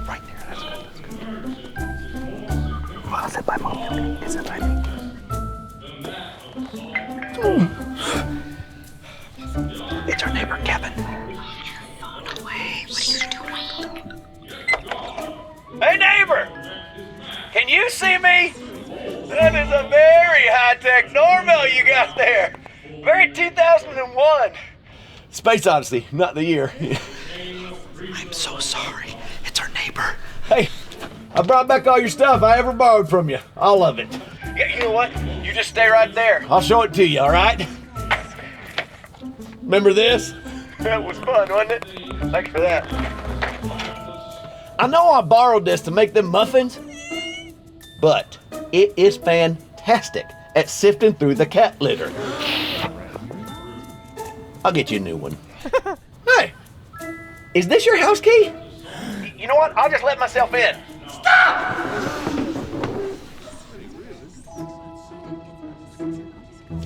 Right there. That's good. Well, I'll sit by Mommy. Okay? You sit by me. It's our neighbor, Kevin. Phone away. What are you doing? Hey, neighbor! Can you see me? That is a very high-tech doorbell you got there. Very 2001. Space Odyssey, not the year. I'm so sorry. It's our neighbor. Hey, I brought back all your stuff I ever borrowed from you. All of it. Yeah, you know what? You just stay right there. I'll show it to you, all right? Remember this? That was fun, wasn't it? Thanks for that. I know I borrowed this to make them muffins, but it is fantastic at sifting through the cat litter. I'll get you a new one. Hey, is this your house key? You know what? I'll just let myself in. Stop!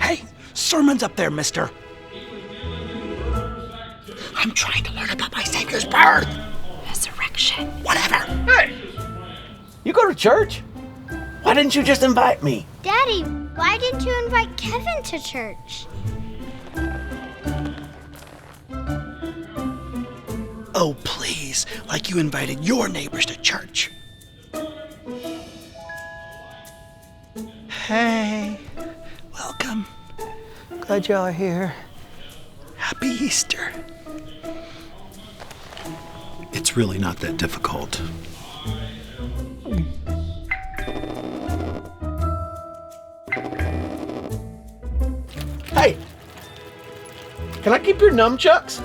Hey, sermon's up there, mister. I'm trying to learn about my Savior's birth. Resurrection. Whatever. Hey, you go to church? Why didn't you just invite me? Daddy, why didn't you invite Kevin to church? Oh, please, like you invited your neighbors to church. Hey, welcome. Glad y'all are here. Happy Easter. It's really not that difficult. Hey, can I keep your nunchucks?